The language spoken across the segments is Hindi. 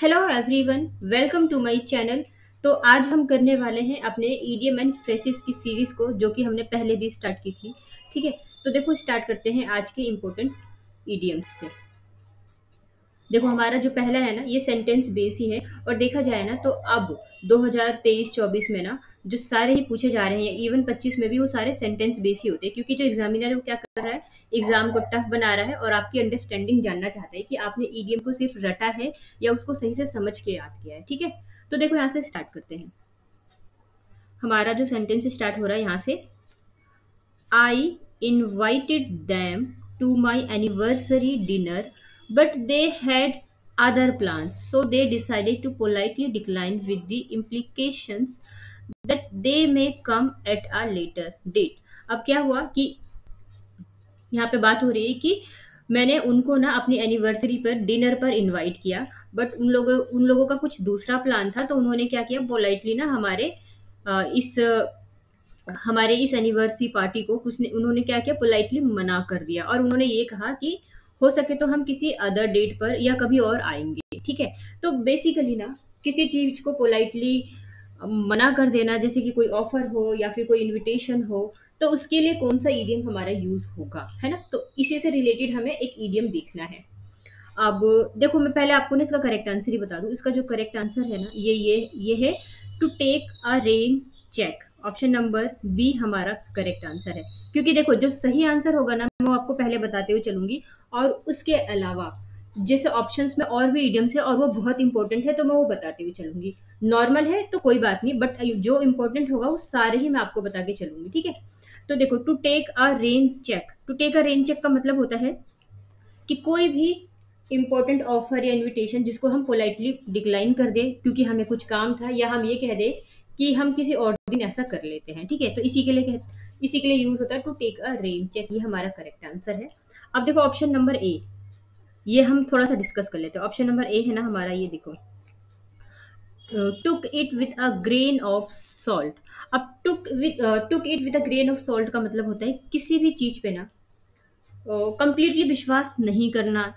Hello everyone, welcome to my channel. तो आज हम करने वाले हैं अपने ईडियम एंड फ्रेजेस की सीरीज को, जो कि हमने पहले भी स्टार्ट की थी। ठीक है, तो देखो स्टार्ट करते हैं आज के इम्पोर्टेंट ईडियम्स से। देखो हमारा जो पहला है ना, ये सेंटेंस बेस ही है। और देखा जाए ना तो अब 2023-24 में ना जो सारे ही पूछे जा रहे हैं, इवन 25 में भी वो सारे सेंटेंस बेस ही होते हैं, क्योंकि जो एग्जामिनर है वो क्या कर रहा है, एग्जाम को टफ बना रहा है और आपकी अंडरस्टैंडिंग जानना चाहता है कि आपने ईडीएम को सिर्फ रटा है या उसको सही से समझ के याद किया है। ठीक है, तो देखो यहाँ से स्टार्ट करते हैं। हमारा जो सेंटेंस स्टार्ट हो रहा है यहाँ से, I invited them to my anniversary dinner, but they had other plans, so they decided to politely decline with the implications that they may come at a later date. अब क्या हुआ कि यहाँ पे बात हो रही है कि मैंने उनको ना अपनी एनिवर्सरी पर डिनर पर इनवाइट किया, बट उन लोगों का कुछ दूसरा प्लान था, तो उन्होंने क्या किया, पोलाइटली ना हमारे इस एनिवर्सरी पार्टी को उन्होंने क्या किया, पोलाइटली मना कर दिया। और उन्होंने ये कहा कि हो सके तो हम किसी अदर डेट पर या कभी और आएंगे। ठीक है, तो बेसिकली ना किसी चीज को पोलाइटली मना कर देना, जैसे कि कोई ऑफर हो या फिर कोई इनविटेशन हो, तो उसके लिए कौन सा ईडियम हमारा यूज होगा, है ना। तो इसी से रिलेटेड हमें एक ईडियम देखना है। अब देखो, मैं पहले आपको ना इसका करेक्ट आंसर ही बता दूं। इसका जो करेक्ट आंसर है ना, ये है to take a rain check. Option number B हमारा करेक्ट आंसर है। क्योंकि देखो, जो सही आंसर होगा ना, मैं वो आपको पहले बताते हुए चलूंगी। और उसके अलावा जैसे ऑप्शंस में और भी इडियम्स है और वो बहुत इंपॉर्टेंट है, तो मैं वो बताते हुए चलूंगी। नॉर्मल है तो कोई बात नहीं, बट जो इंपॉर्टेंट होगा वो सारे ही मैं आपको बता के चलूंगी। ठीक है, तो देखो, to take a rain check. To take a rain check का मतलब होता है कि कोई भी इंपॉर्टेंट ऑफर या इनविटेशन जिसको हम पोलाइटली डिक्लाइन कर दें क्योंकि हमें कुछ काम था, या हम ये कह दें कि हम किसी और दिन ऐसा कर लेते हैं। ठीक है, तो इसी के लिए यूज होता है to take a rain check. ये हमारा करेक्ट आंसर है। अब देखो ऑप्शन नंबर ए, ये हम थोड़ा सा डिस्कस कर लेते हैं। ऑप्शन नंबर ए है ना हमारा, ये देखो, took it with a grain of salt. अब took it with a grain of salt का मतलब होता है किसी भी चीज पे ना कंप्लीटली विश्वास नहीं करना।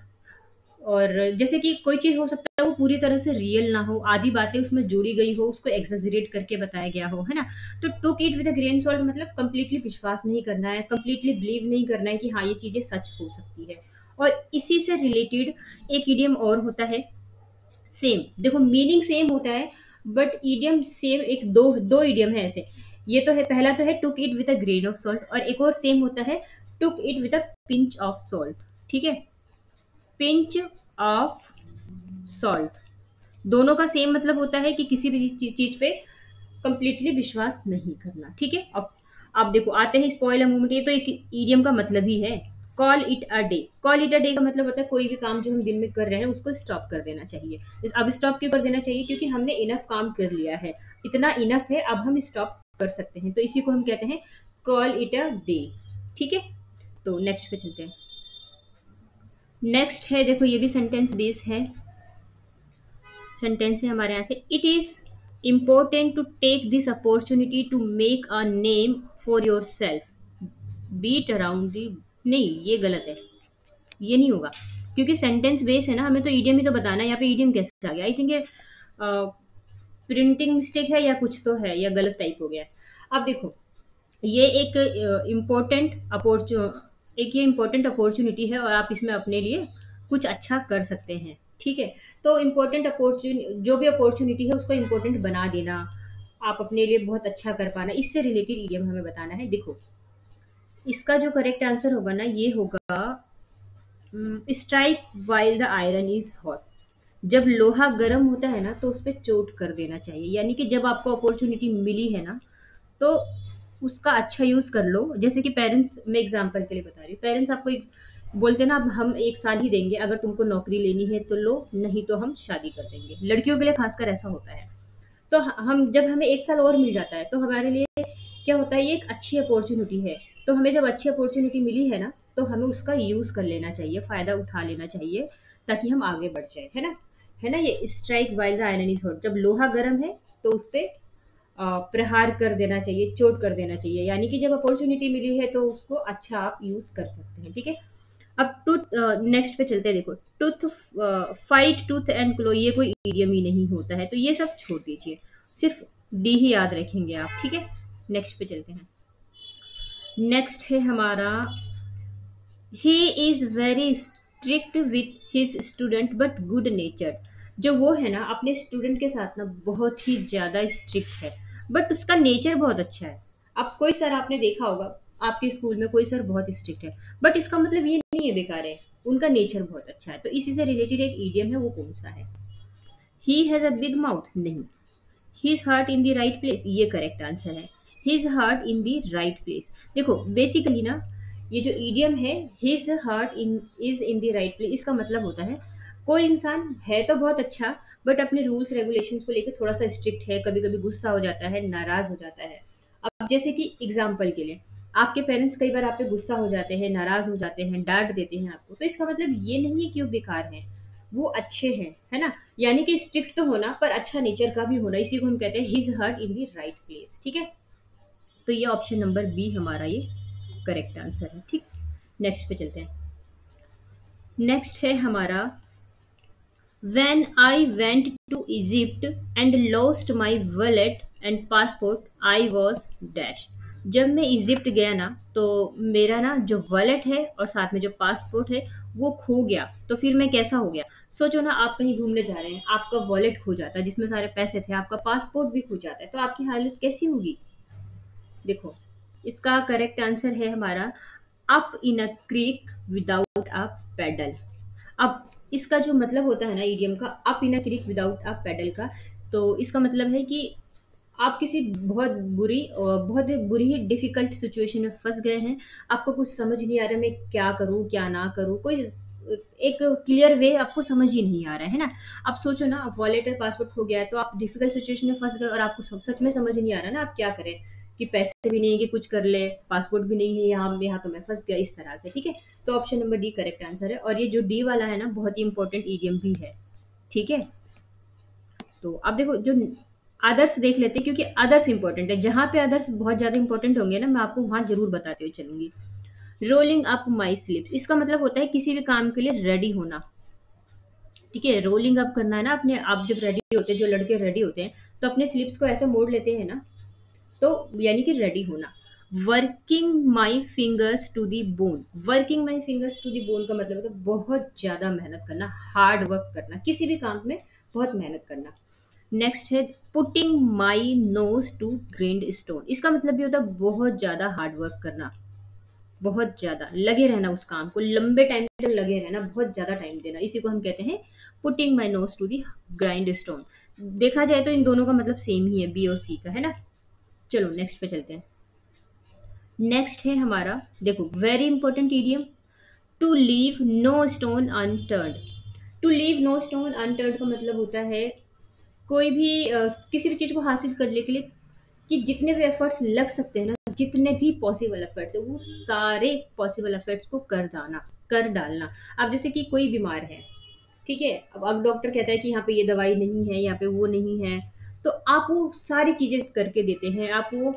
और जैसे कि कोई चीज हो सकता है वो पूरी तरह से रियल ना हो, आधी बातें उसमें जोड़ी गई हो, उसको एक्सेजरेट करके बताया गया हो, है ना। तो took it with a grain salt मतलब कंप्लीटली विश्वास नहीं करना है, कंप्लीटली बिलीव नहीं करना है कि हाँ ये चीजें सच हो सकती है। और इसी से रिलेटेड एक इडियम और होता है, सेम। देखो मीनिंग सेम होता है, बट इडियम सेम, एक दो दो इडियम है ऐसे। ये तो है, पहला तो है took it with a grain of salt, और एक और सेम होता है took it with a pinch of salt. ठीक है, पिंच ऑफ सॉल्ट, दोनों का सेम मतलब होता है कि किसी भी चीज पे कंप्लीटली विश्वास नहीं करना। ठीक है, अब आप देखो आते हैं स्पॉइलर मूवमेंट। ये तो एक ईडियम का मतलब ही है। Call it a day. Call it a day का मतलब होता है कोई भी काम जो हम दिन में कर रहे हैं उसको स्टॉप कर देना चाहिए। अब स्टॉप क्यों कर देना चाहिए? क्योंकि हमने इनफ काम कर लिया है, इतना इनफ है, अब हम स्टॉप कर सकते हैं। तो इसी को हम कहते हैं कॉल इट अ डे। ठीक है, तो नेक्स्ट पे चलते हैं। नेक्स्ट है, देखो ये भी सेंटेंस बेस है। सेंटेंस है हमारे यहाँ से, it is important to take this opportunity to make a name for yourself, beat around the. नहीं, ये गलत है, ये नहीं होगा। क्योंकि सेंटेंस बेस है ना, हमें तो ईडियम ही तो बताना है। यहाँ पे ईडियम कैसे आ गया? आई थिंक ये प्रिंटिंग मिस्टेक है या कुछ तो है, या गलत टाइप हो गया है। अब देखो, ये इम्पोर्टेंट एक ये इम्पोर्टेंट अपॉर्चुनिटी है और आप इसमें अपने लिए कुछ अच्छा कर सकते हैं। ठीक है, तो इम्पोर्टेंट अपॉर्चुनिटी, जो भी अपॉर्चुनिटी है उसको इम्पोर्टेंट बना देना, आप अपने लिए बहुत अच्छा कर पाना, इससे रिलेटेड ईडियम हमें बताना है। देखो, इसका जो करेक्ट आंसर होगा ना, ये होगा strike while the iron is hot. जब लोहा गर्म होता है ना तो उस पर चोट कर देना चाहिए। यानी कि जब आपको अपॉर्चुनिटी मिली है ना, तो उसका अच्छा यूज कर लो। जैसे कि पेरेंट्स, मैं एग्जांपल के लिए बता रही हूँ, पेरेंट्स आपको बोलते हैं ना, अब हम 1 साल ही देंगे, अगर तुमको नौकरी लेनी है तो लो, नहीं तो हम शादी कर देंगे। लड़कियों के लिए खासकर ऐसा होता है। तो हम जब हमें 1 साल और मिल जाता है तो हमारे लिए क्या होता है, ये एक अच्छी अपॉर्चुनिटी है। तो हमें जब अच्छी अपॉर्चुनिटी मिली है ना, तो हमें उसका यूज कर लेना चाहिए, फायदा उठा लेना चाहिए, ताकि हम आगे बढ़ जाए, है ना। है ना, ये strike while the iron is hot, जब लोहा गर्म है तो उस पे प्रहार कर देना चाहिए, चोट कर देना चाहिए। यानी कि जब अपॉर्चुनिटी मिली है तो उसको अच्छा आप यूज कर सकते हैं। ठीक है, अब टूथ, नेक्स्ट पे चलते हैं। देखो, टूथ, फाइट टूथ एंड क्लो, ये कोई ईडियम ही नहीं होता है, तो ये सब छोड़ दीजिए, सिर्फ डी ही याद रखेंगे आप, ठीक है। नेक्स्ट पे चलते हैं। नेक्स्ट है हमारा, he is very strict with his student but good nature. जो वो है ना, अपने स्टूडेंट के साथ ना बहुत ही ज्यादा स्ट्रिक्ट है, बट उसका नेचर बहुत अच्छा है। अब कोई सर आपने देखा होगा, आपके स्कूल में कोई सर बहुत स्ट्रिक्ट है, बट इसका मतलब ये नहीं है बेकार है, उनका नेचर बहुत अच्छा है। तो इसी से रिलेटेड एक ईडियम है, वो कौन सा है? He has a big mouth, नहीं। His heart in the right place, ये करेक्ट आंसर है। His heart in the right place. देखो बेसिकली ना, ये जो ईडियम है, his heart in is in the right place, इसका मतलब होता है कोई इंसान है तो बहुत अच्छा, बट अपने रूल्स रेगुलेशंस को लेकर थोड़ा सा स्ट्रिक्ट है, कभी कभी गुस्सा हो जाता है, नाराज हो जाता है। अब जैसे कि एग्जाम्पल के लिए, आपके पेरेंट्स कई बार आप पे गुस्सा हो जाते हैं, नाराज हो जाते हैं, डांट देते हैं आपको, तो इसका मतलब ये नहीं है कि वो बेकार है, वो अच्छे हैं, है ना। यानी कि स्ट्रिक्ट तो होना, पर अच्छा नेचर का भी होना, इसी को हम कहते हैं his heart in the right place, ठीक है। तो ये ऑप्शन नंबर बी हमारा ये करेक्ट आंसर है, ठीक। नेक्स्ट पे चलते हैं। नेक्स्ट है हमारा, When I went to Egypt and lost my wallet and passport, I was dash। जब मैं इजिप्ट गया ना, तो मेरा ना जो वॉलेट है और साथ में जो पासपोर्ट है वो खो गया। तो फिर मैं कैसा हो गया? सोचो ना, आप कहीं घूमने जा रहे हैं, आपका वॉलेट खो जाता है जिसमें सारे पैसे थे, आपका पासपोर्ट भी खो जाता है, तो आपकी हालत कैसी होगी? देखो, इसका करेक्ट आंसर है हमारा, up in a creek without a pedal. अब इसका जो मतलब होता है ना ईडियम का, up in a creek without a pedal का, तो इसका मतलब है कि आप किसी बहुत बुरी ही डिफिकल्ट सिचुएशन में फंस गए हैं। आपको कुछ समझ नहीं आ रहा, मैं क्या करूं क्या ना करूं, कोई एक क्लियर वे आपको समझ ही नहीं आ रहा है ना। अब सोचो ना, आप वॉलेट और पासवर्ड खो गया है, तो आप डिफिकल्ट सिचुएशन में फंस गए और आपको सब सच में समझ नहीं आ रहा ना, आप क्या करें? कि पैसे भी नहीं है कि कुछ कर ले, पासपोर्ट भी नहीं है, यहाँ यहाँ तो मैं फंस गया, इस तरह से, ठीक है। तो option number D correct answer है, और ये जो डी वाला है ना, बहुत ही इंपॉर्टेंट ईडियम भी है, ठीक है। तो अब देखो, जो अदर्स देख लेते हैं, क्योंकि अदर्स इंपॉर्टेंट है, जहां पे अदर्स बहुत ज्यादा इंपॉर्टेंट होंगे ना, मैं आपको वहां जरूर बताते हुए चलूंगी। रोलिंग अप माई स्लीव्स, इसका मतलब होता है किसी भी काम के लिए रेडी होना, ठीक है। रोलिंग अप करना है ना अपने, आप जब रेडी होते हैं, जो लड़के रेडी होते हैं, तो अपने स्लीव्स को ऐसे मोड़ लेते हैं ना, तो यानी कि रेडी होना। Working my fingers to the bone, working my fingers to the bone का मतलब होता है बहुत ज्यादा मेहनत करना, हार्ड वर्क करना, किसी भी काम में बहुत मेहनत करना। नेक्स्ट है putting my nose to grindstone, इसका मतलब भी होता है बहुत ज्यादा हार्ड वर्क करना, बहुत ज्यादा लगे रहना उस काम को, लंबे टाइम तक लगे रहना, बहुत ज्यादा टाइम देना, इसी को हम कहते हैं putting my nose to the grindstone. देखा जाए तो इन दोनों का मतलब सेम ही है, बी और सी का, है ना। चलो नेक्स्ट पे चलते हैं। नेक्स्ट है हमारा, देखो very important idiom, to leave no stone unturned. To leave no stone unturned का मतलब होता है कोई भी किसी भी चीज को हासिल करने के लिए, कि जितने भी एफर्ट्स लग सकते हैं ना, जितने भी पॉसिबल एफर्ट्स है, वो सारे पॉसिबल एफर्ट्स को कर डालना। अब जैसे कि कोई बीमार है, ठीक है, अब डॉक्टर कहता है कि यहाँ पे ये दवाई नहीं है, यहाँ पे वो नहीं है, तो आप वो सारी चीजें करके देते हैं, आप वो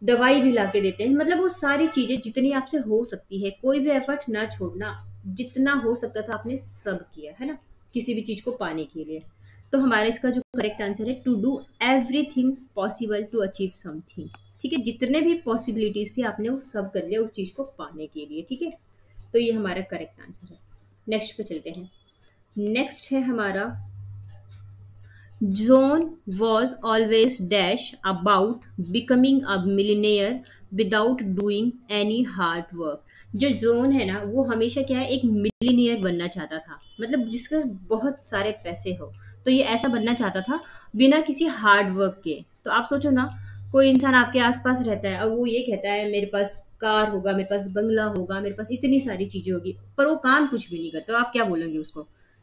दवाई भी लाके देते हैं, मतलब वो सारी चीजें जितनी आपसे हो सकती है, कोई भी एफर्ट ना छोड़ना, जितना हो सकता था आपने सब किया, है ना, किसी भी चीज को पाने के लिए। तो हमारा इसका जो करेक्ट आंसर है, to do everything possible to achieve something, ठीक है। जितने भी पॉसिबिलिटीज थी आपने वो सब कर लिया उस चीज को पाने के लिए, ठीक है। तो ये हमारा करेक्ट आंसर है। नेक्स्ट पे चलते हैं। नेक्स्ट है हमारा, John was always dash about becoming a millionaire without doing any hard work। जो जोन है ना, वो हमेशा क्या है, एक मिलीनियर बनना चाहता था, मतलब जिसके बहुत सारे पैसे हो, तो ये ऐसा बनना चाहता था बिना किसी हार्ड वर्क के। तो आप सोचो ना, कोई इंसान आपके आसपास रहता है और वो ये कहता है मेरे पास कार होगा, मेरे पास बंगला होगा, मेरे पास इतनी सारी चीजें होगी, पर वो काम कुछ भी नहीं करता, तो आप क्या बोलेंगे उसको?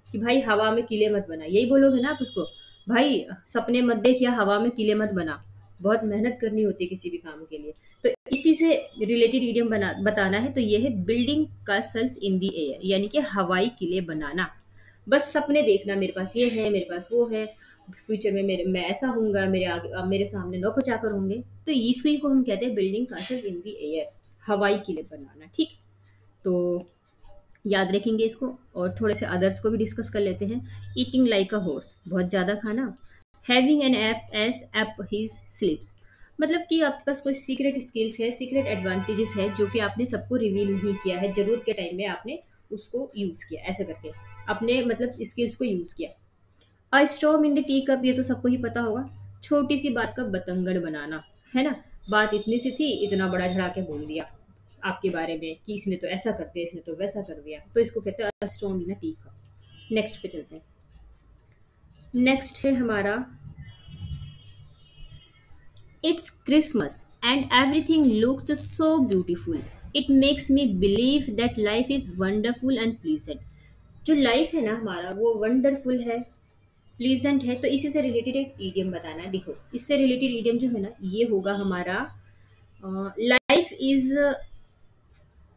कि भाई हवा में किले मत बना, यही बोलोगे ना आप उसको? भाई सपने मत देख या हवा में किले मत बना, बहुत मेहनत करनी होती है किसी भी काम के लिए। तो इसी से रिलेटेड इडियम बताना है, तो ये है बिल्डिंग कासल्स इन दी एयर, यानी कि हवाई किले बनाना। बस सपने देखना, मेरे पास ये है, मेरे पास वो है, फ्यूचर में मैं ऐसा होऊंगा, मेरे आगे मेरे सामने नौकर चाकर होंगे, तो इसी को हम कहते हैं बिल्डिंग कासल इन दी एयर, हवाई किले बनाना, ठीक। तो याद रखेंगे इसको। और थोड़े से अदर्स को भी डिस्कस कर लेते हैं। ईटिंग लाइक अ हॉर्स, बहुत ज़्यादा खाना। Having an app S app his स्लीप्स, मतलब कि आपके पास कोई सीक्रेट स्किल्स है, सीक्रेट एडवांटेजेस है जो कि आपने सबको रिवील नहीं किया है, ज़रूरत के टाइम में आपने उसको यूज़ किया, ऐसे करके अपने मतलब स्किल्स को यूज़ किया। अ storm in the tea cup, ये तो सबको ही पता होगा, छोटी सी बात का बतंगड़ बनाना, है ना। बात इतनी सी थी, इतना बड़ा झड़ा के बोल दिया आपके बारे में कि इसने तो ऐसा कर दिया, इसने तो वैसा कर दिया, तो इसको कहते हैं अ स्टॉर्म इन अ टी कप। नेक्स्ट पे चलते हैं। नेक्स्ट है हमारा, it's Christmas and everything looks so beautiful, it makes me believe that life is wonderful and pleasant. जो लाइफ है ना हमारा वो वंडरफुल है, प्लीजेंट है, तो इसी से रिलेटेड एक ईडियम बताना है। देखो इससे रिलेटेड ईडियम जो है ना ये होगा हमारा, life is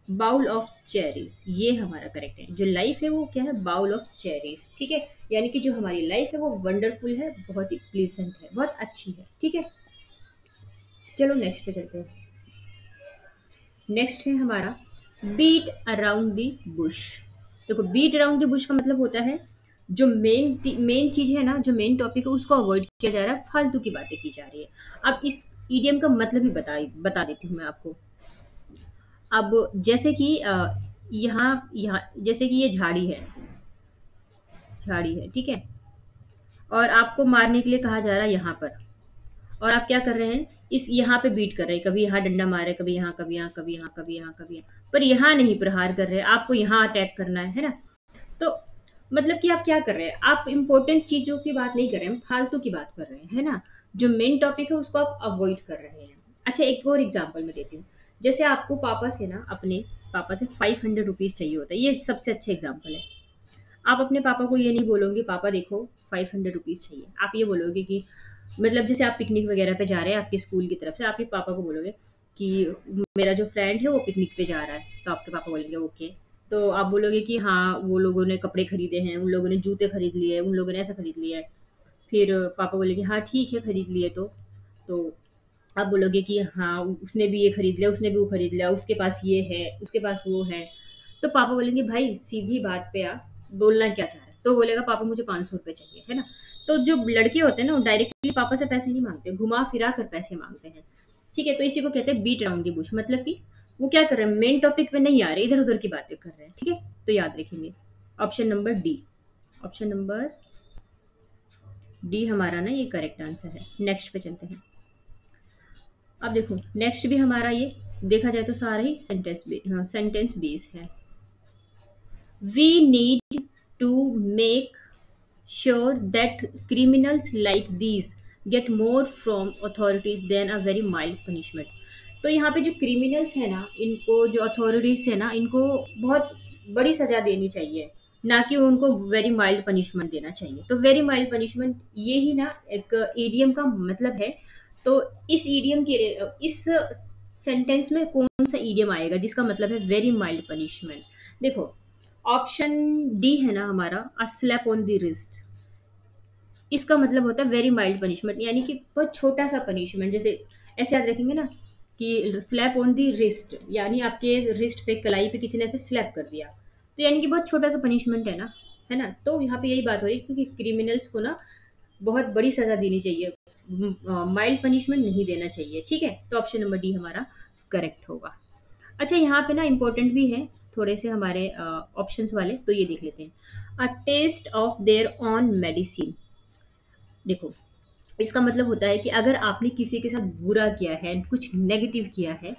bowl of cherries, ये हमारा करेक्ट है। जो लाइफ है वो क्या है, बाउल ऑफ चेरीज, ठीक है। यानी कि जो हमारी लाइफ है वो वंडरफुल है, बहुत ही प्लीजेंट है, बहुत अच्छी है, ठीक है। चलो नेक्स्ट पे चलते हैं। नेक्स्ट है हमारा, बीट अराउंड द बुश। देखो बीट अराउंड द बुश का मतलब होता है जो मेन चीज है ना, जो मेन टॉपिक है उसको अवॉइड किया जा रहा है, फालतू की बातें की जा रही है। अब इस ईडियम का मतलब भी बता देती हूँ मैं आपको। अब जैसे कि यहाँ यहाँ जैसे कि ये झाड़ी है, झाड़ी है, ठीक है। और आपको मारने के लिए कहा जा रहा है यहाँ पर, और आप क्या कर रहे हैं, इस यहाँ पे बीट कर रहे हैं, कभी यहाँ डंडा मार रहे हैं, कभी यहाँ, कभी यहाँ, कभी यहाँ, कभी यहाँ, कभी यहाँ, पर यहाँ नहीं प्रहार कर रहे हैं, आपको यहाँ अटैक करना है ना। तो मतलब कि आप क्या कर रहे हैं, आप इंपॉर्टेंट चीजों की बात नहीं कर रहे हैं, फालतू की बात कर रहे हैं, है ना। जो मेन टॉपिक है उसको आप अवॉइड कर रहे हैं। अच्छा एक और एग्जाम्पल मैं देती हूँ। जैसे आपको पापा से ना, अपने पापा से 500 रुपीज चाहिए होता है, ये सबसे अच्छा एग्जाम्पल है। आप अपने पापा को ये नहीं बोलोगे पापा देखो 500 रुपीज चाहिए, आप ये बोलोगे कि मतलब जैसे आप पिकनिक वगैरह पे जा रहे हैं आपके स्कूल की तरफ से, आप ये पापा को बोलोगे कि मेरा जो फ्रेंड है वो पिकनिक पे जा रहा है, तो आपके पापा बोलेंगे ओके। तो आप बोलोगे कि हाँ वो लोगों ने कपड़े खरीदे हैं, उन लोगों ने जूते खरीद लिए, उन लोगों ने ऐसा खरीद लिया है। फिर पापा बोलेंगे हाँ ठीक है खरीद लिए तो आप बोलोगे कि हाँ उसने भी ये खरीद लिया, उसने भी वो खरीद लिया, उसके पास ये है, उसके पास वो है। तो पापा बोलेंगे भाई सीधी बात पे आ, बोलना क्या चाह रहा है, तो बोलेगा पापा मुझे 500 रुपये चाहिए, है ना। तो जो लड़के होते हैं ना वो डायरेक्टली पापा से पैसे नहीं मांगते, घुमा फिरा कर पैसे मांगते हैं, ठीक है। तो इसी को कहते हैं बीट अराउंड दी बुश, मतलब कि वो क्या कर रहे हैं, मेन टॉपिक पे नहीं आ रहे, इधर उधर की बातें कर रहे हैं, ठीक है। तो याद रखेंगे option number D, option number D हमारा ना ये करेक्ट आंसर है। नेक्स्ट पे चलते हैं। अब देखो नेक्स्ट भी हमारा ये देखा जाए तो सारा ही सेंटेंस बेस है। We need to make sure that criminals like these get more from authorities than a very mild punishment। तो यहाँ पे जो क्रिमिनल्स है ना, इनको जो अथॉरिटीज है ना, इनको बहुत बड़ी सजा देनी चाहिए, ना कि उनको वेरी माइल्ड पनिशमेंट देना चाहिए। तो वेरी माइल्ड पनिशमेंट ये ही ना एक ईडियम का मतलब है। तो इस ईडियम के इस सेंटेंस में कौन सा ईडियम आएगा जिसका मतलब है वेरी माइल्ड पनिशमेंट। देखो ऑप्शन डी है ना हमारा, a slap on the wrist, इसका मतलब होता है वेरी माइल्ड पनिशमेंट, यानी कि बहुत छोटा सा पनिशमेंट। जैसे ऐसे याद रखेंगे ना कि स्लैप ऑन दी रिस्ट, यानी आपके रिस्ट पे कलाई पे किसी ने ऐसे स्लैप कर दिया, तो यानी कि बहुत छोटा सा पनिशमेंट है ना। तो यहाँ पे यही बात हो रही है कि क्रिमिनल्स को ना बहुत बड़ी सजा देनी चाहिए, माइल्ड पनिशमेंट नहीं देना चाहिए, ठीक है। तो ऑप्शन नंबर डी हमारा करेक्ट होगा। अच्छा यहाँ पे ना इम्पोर्टेंट भी है थोड़े से हमारे ऑप्शंस वाले, तो ये देख लेते हैं। A taste of their own medicine, देखो इसका मतलब होता है कि अगर आपने किसी के साथ बुरा किया है, कुछ नेगेटिव किया है,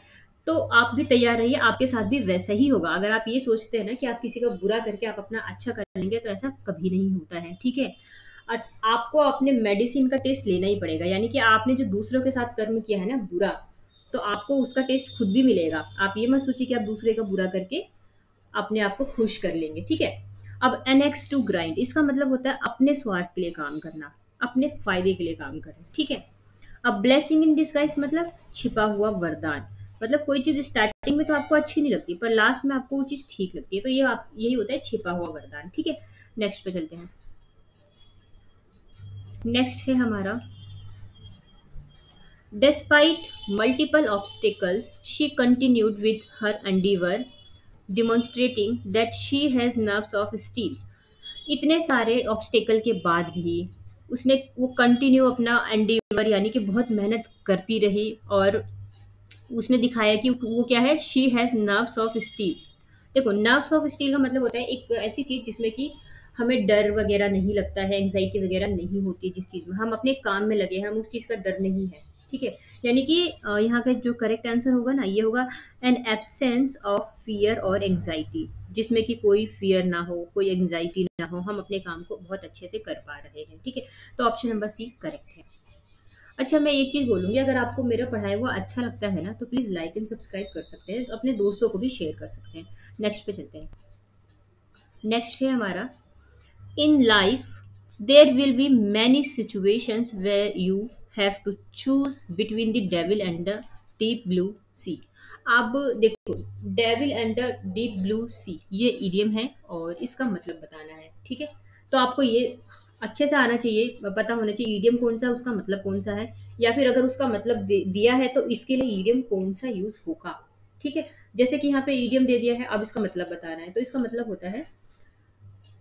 तो आप भी तैयार रहिए, आपके साथ भी वैसा ही होगा। अगर आप ये सोचते हैं ना कि आप किसी का बुरा करके आप अपना अच्छा कर लेंगे, तो ऐसा कभी नहीं होता है, ठीक है। आपको अपने मेडिसिन का टेस्ट लेना ही पड़ेगा, यानी कि आपने जो दूसरों के साथ कर्म किया है ना बुरा, तो आपको उसका टेस्ट खुद भी मिलेगा। आप ये मत सोचिए कि आप दूसरे का बुरा करके अपने आप को खुश कर लेंगे, ठीक है। अब एनेक्स टू ग्राइंड, इसका मतलब होता है अपने स्वार्थ के लिए काम करना, अपने फायदे के लिए काम करना, ठीक है। अब ब्लेसिंग इन डिस्गाइज मतलब छिपा हुआ वरदान, मतलब कोई चीज स्टार्टिंग में तो आपको अच्छी नहीं लगती पर लास्ट में आपको वो चीज ठीक लगती है, तो ये आप यही होता है छिपा हुआ वरदान, ठीक है। नेक्स्ट पे चलते हैं। नेक्स्ट है हमारा, despite multiple obstacles she continued with her endeavour demonstrating that she has nerves of steel. इतने सारे ऑब्स्टेकल के बाद भी उसने वो कंटिन्यू अपना एंडीवर यानी कि बहुत मेहनत करती रही, और उसने दिखाया कि वो क्या है, she has nerves of steel. देखो, नर्व्स ऑफ स्टील का मतलब होता है एक ऐसी चीज़ जिसमें कि हमें डर वगैरह नहीं लगता है, एंग्जाइटी वगैरह नहीं होती, जिस चीज़ में हम अपने काम में लगे हैं, हम उस चीज़ का डर नहीं है। ठीक है, यानी कि यहाँ का जो करेक्ट आंसर होगा ना, ये होगा एन एब्सेंस ऑफ फियर और एंग्जाइटी, जिसमें कि कोई फियर ना हो, कोई एंग्जाइटी ना हो, हम अपने काम को बहुत अच्छे से कर पा रहे हैं। ठीक है, तो ऑप्शन नंबर सी करेक्ट है। अच्छा, मैं एक चीज़ बोलूँगी, अगर आपको मेरा पढ़ाया हुआ अच्छा लगता है ना, तो प्लीज़ लाइक एंड सब्सक्राइब कर सकते हैं, अपने दोस्तों को भी शेयर कर सकते हैं। नेक्स्ट पे चलते हैं। नेक्स्ट है हमारा, in life there will be many situations where you have to choose between the devil and the deep blue sea. अब देखो, devil and the deep blue sea ये इडियम है और इसका मतलब बताना है। ठीक है, तो आपको ये अच्छे से आना चाहिए, पता होना चाहिए इडियम कौन सा, उसका मतलब कौन सा है, या फिर अगर उसका मतलब दिया है तो इसके लिए इडियम कौन सा यूज होगा। ठीक है, जैसे कि यहाँ पे इडियम दे दिया है, अब इसका मतलब बताना है, तो इसका मतलब होता है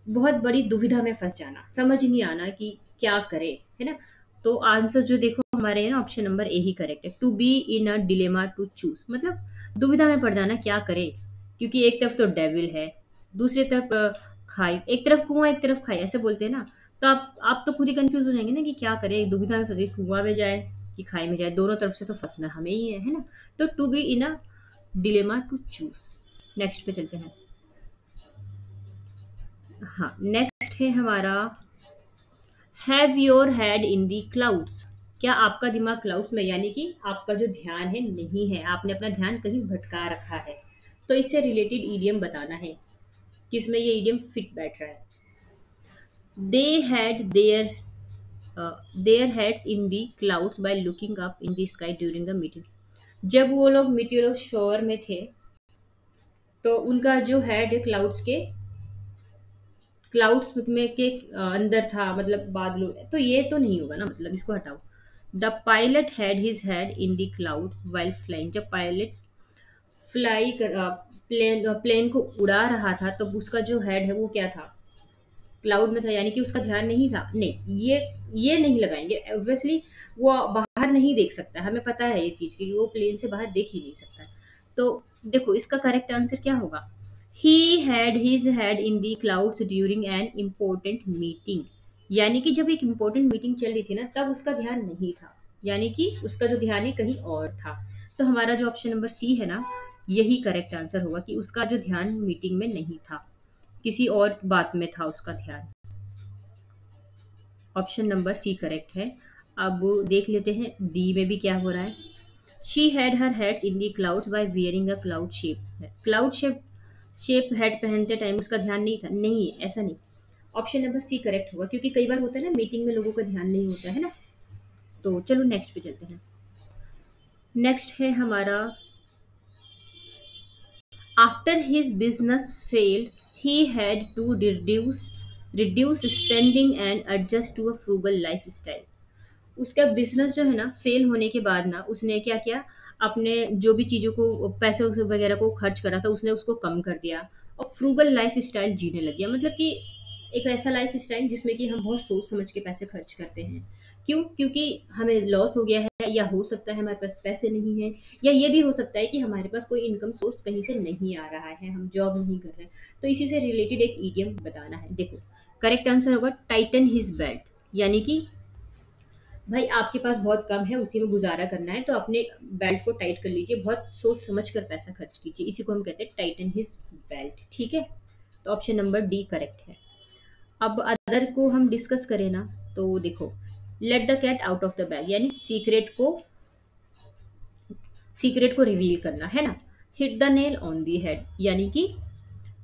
बहुत बड़ी दुविधा में फंस जाना, समझ नहीं आना कि क्या करे, है ना। तो आंसर जो देखो हमारे है ना, ऑप्शन नंबर ए ही करेक्ट है। To be in a dilemma to choose, मतलब दुविधा में पड़ जाना, क्या करे, क्योंकि एक तरफ तो डेविल है, दूसरी तरफ खाई, एक तरफ कुआं एक तरफ खाई, ऐसे बोलते हैं ना। तो आप तो खुद ही कंफ्यूज हो जाएंगे ना कि क्या करे, दुविधा में फंसे, कुआं में जाए कि खाई में जाए, दोनों तरफ से तो फंसना हमें ही है ना। तो to be in a dilemma to choose. Next पे चलते हैं। हाँ, नेक्स्ट है हमारा, have your head in the clouds. क्या आपका दिमाग क्लाउड्स में, यानी कि आपका जो ध्यान है नहीं है, आपने अपना ध्यान कहीं भटका रखा है। तो इससे रिलेटेड ईडियम बताना है किसमें ये ईडियम फिट बैठ रहा है। They had their heads in the clouds by looking up in the sky during the meeting. जब वो लोग मीटियोर शोर में थे, तो उनका जो हेड है क्लाउड्स में के अंदर था, मतलब बादलों, तो ये तो नहीं होगा ना, मतलब इसको हटाओ। The pilot had his head in the clouds while flying. जब पायलट फ्लाई कर प्लेन को उड़ा रहा था, तो उसका जो हेड है वो क्या था, क्लाउड में था, यानी कि उसका ध्यान नहीं था। नहीं, ये नहीं लगाएंगे ऑब्वियसली, वो बाहर नहीं देख सकता, हमें पता है ये चीज कि वो प्लेन से बाहर देख ही नहीं सकता। तो देखो, इसका करेक्ट आंसर क्या होगा, he had his head in the clouds during an important meeting. यानी कि जब एक इम्पोर्टेंट मीटिंग चल रही थी ना, तब उसका ध्यान नहीं था, यानी कि उसका जो ध्यान है कहीं और था। तो हमारा जो ऑप्शन नंबर सी है ना, यही करेक्ट आंसर होगा कि उसका जो ध्यान मीटिंग में नहीं था, किसी और बात में था उसका ध्यान। ऑप्शन नंबर सी करेक्ट है। अब देख लेते हैं डी में भी क्या हो रहा है। She had her heads in the clouds by wearing a cloud shape. Cloud shape head पहनते टाइम उसका ध्यान नहीं था, नहीं ऐसा नहीं। ऑप्शन नंबर सी करेक्ट होगा, क्योंकि कई बार होता है ना मीटिंग में लोगों का ध्यान नहीं होता है ना। तो चलो नेक्स्ट पे चलते हैं। नेक्स्ट है हमारा, after his business failed he had to reduce spending and adjust to a frugal lifestyle. उसका बिजनेस जो है ना फेल होने के बाद ना, उसने क्या किया, अपने जो भी चीज़ों को पैसे वगैरह को खर्च करा था, उसने उसको कम कर दिया और फ्रूगल लाइफ स्टाइल जीने लग गया। मतलब कि एक ऐसा लाइफ स्टाइल जिसमें कि हम बहुत सोच समझ के पैसे खर्च करते हैं। क्यों? क्योंकि हमें लॉस हो गया है, या हो सकता है हमारे पास पैसे नहीं है, या ये भी हो सकता है कि हमारे पास कोई इनकम सोर्स कहीं से नहीं आ रहा है, हम जॉब नहीं कर रहे हैं। तो इसी से रिलेटेड एक ईडियम बताना है। देखो, करेक्ट आंसर होगा टाइटन हिज बेल्ट। यानी कि भाई आपके पास बहुत कम है, उसी में गुजारा करना है, तो अपने बेल्ट को टाइट कर लीजिए, बहुत सोच समझ कर पैसा खर्च कीजिए, इसी को हम कहते हैं टाइटन हिज बेल्ट। ठीक है, तो ऑप्शन नंबर डी करेक्ट है। अब अदर को हम डिस्कस करें ना, तो देखो, let the cat out of the bag, यानी सीक्रेट को रिवील करना है ना। Hit the nail on the head, यानी कि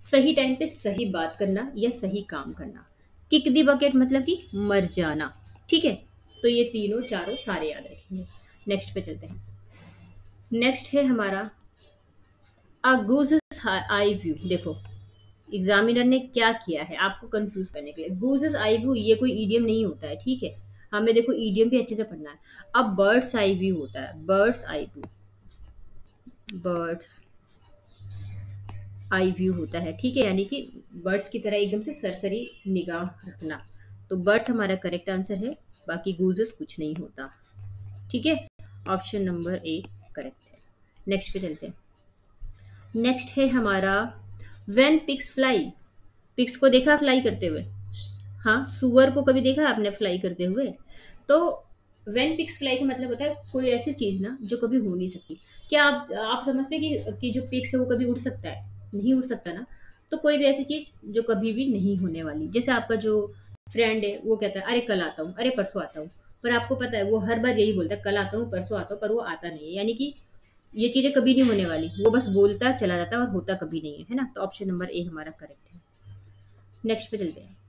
सही टाइम पे सही बात करना या सही काम करना। किक दी बकेट मतलब कि मर जाना। ठीक है, तो ये तीनों चारों सारे याद रखेंगे। नेक्स्ट पे चलते हैं। नेक्स्ट है हमारा, अ गूजेस आई व्यू। देखो, एग्जामिनर ने क्या किया है आपको कंफ्यूज करने के लिए, गूजेस आई व्यू ये कोई ईडियम नहीं होता है। ठीक है, हमें देखो ईडियम भी अच्छे से पढ़ना है। अब बर्ड्स आई व्यू होता है, birds eye view, birds eye view होता है, ठीक है, यानी कि बर्ड्स की तरह एकदम से सरसरी निगाह रखना। तो बर्ड्स हमारा करेक्ट आंसर है, बाकी गूजेस कुछ नहीं होता। ठीक है, ऑप्शन नंबर ए करेक्ट है। नेक्स्ट पे चलते हैं। नेक्स्ट है हमारा व्हेन पिग्स फ्लाई। पिग्स को देखा फ्लाई करते हुए? हाँ, सुअर को कभी देखा आपने फ्लाई करते हुए? तो व्हेन पिग्स फ्लाई का मतलब होता है कोई ऐसी चीज ना जो कभी हो नहीं सकती। क्या आप समझते हैं कि जो पिग्स है वो कभी उड़ सकता है? नहीं उड़ सकता ना। तो कोई भी ऐसी चीज जो कभी भी नहीं होने वाली, जैसे आपका जो फ्रेंड है वो कहता है अरे कल आता हूँ, अरे परसों आता हूँ, पर आपको पता है वो हर बार यही बोलता है कल आता हूँ, परसों आता हूँ, पर वो आता नहीं है, यानी कि ये चीजें कभी नहीं होने वाली, वो बस बोलता चला जाता है और होता कभी नहीं है, है ना? तो ऑप्शन नंबर ए हमारा करेक्ट है। नेक्स्ट पे चलते हैं।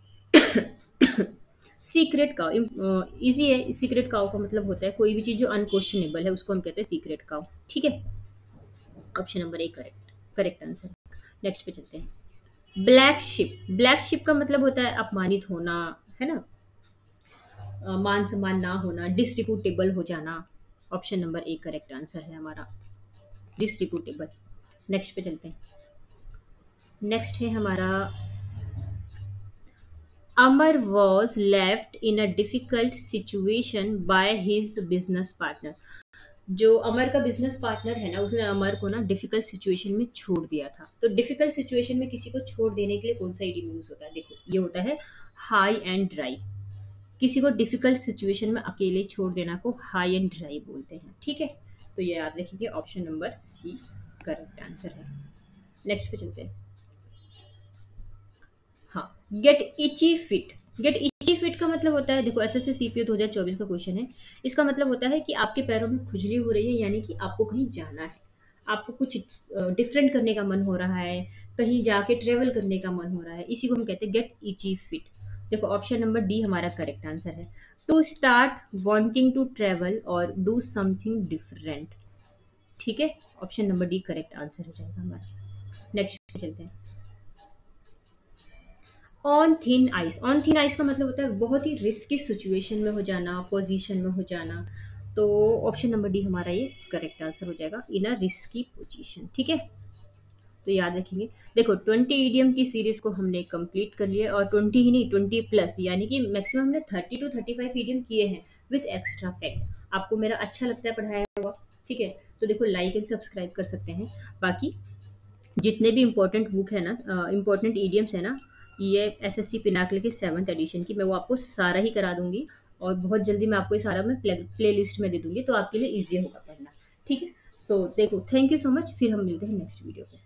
सीक्रेट काउ, इजी है। सीक्रेट काउ का मतलब होता है कोई भी चीज जो अनक्वेश्चनेबल है उसको हम कहते हैं सीक्रेट काउ। ठीक है, option number A correct, correct answer. Next पे चलते हैं। ब्लैक शिप, ब्लैक शिप का मतलब होता है अपमानित होना, है ना? मान सम्मान ना होना, डिसरिप्यूटेबल हो जाना। Option number A correct answer है हमारा, डिसरिप्यूटेबल। नेक्स्ट पे चलते हैं। नेक्स्ट है हमारा Amar was left in a difficult situation by his business partner. जो अमर का बिजनेस पार्टनर है ना, उसने अमर को ना डिफिकल्ट सिचुएशन में छोड़ दिया था। तो डिफिकल्ट सिचुएशन में किसी को छोड़ देने के लिए कौन सा इडियम यूज होता है? देखो, ये होता है हाई एंड ड्राई। किसी को डिफिकल्ट सिचुएशन में अकेले छोड़ देना को हाई एंड ड्राई बोलते हैं। ठीक है, तो ये याद रखिए, option number C correct answer है। नेक्स्ट पे चलते हैं। हाँ, get itchy feet. Get itchy feet का मतलब होता है, देखो एसएससी सीपीओ 2024 का क्वेश्चन है। इसका मतलब होता है कि आपके पैरों में खुजली हो रही है, यानी कि आपको कहीं जाना है, आपको कुछ डिफरेंट करने का मन हो रहा है, कहीं जाके ट्रेवल करने का मन हो रहा है, इसी को हम कहते हैं गेट इची फिट। देखो ऑप्शन नंबर डी हमारा करेक्ट आंसर है। To start wanting to travel और डू समथिंग डिफरेंट। ठीक है, option number D correct answer हो जाएगा हमारा। नेक्स्ट चलते हैं। On thin ice, on thin ice का मतलब होता है बहुत ही रिस्की सिचुएशन में हो जाना, पोजीशन में हो जाना। तो ऑप्शन नंबर डी हमारा ये करेक्ट आंसर हो जाएगा, इन अ रिस्की पोजीशन। ठीक है, तो याद रखेंगे। देखो 20 ईडियम की सीरीज को हमने कंप्लीट कर लिया, और 20 ही नहीं 20 प्लस, यानी कि मैक्सिमम हमने 30 टू 35 ईडियम किए हैं विथ एक्स्ट्रा फैक्ट। आपको मेरा अच्छा लगता है पढ़ाया हुआ? ठीक है, तो देखो लाइक एंड सब्सक्राइब कर सकते हैं। बाकी जितने भी इम्पोर्टेंट बुक है ना, इम्पोर्टेंट ईडियम्स है ना, ये एसएससी पिनाकल के 7th एडिशन की, मैं वो आपको सारा ही करा दूंगी, और बहुत जल्दी मैं आपको ये सारा मैं प्ले लिस्ट में दे दूंगी, तो आपके लिए ईजी होगा पढ़ना। ठीक है, सो देखो, थैंक यू सो मच, फिर हम मिलते हैं नेक्स्ट वीडियो पे।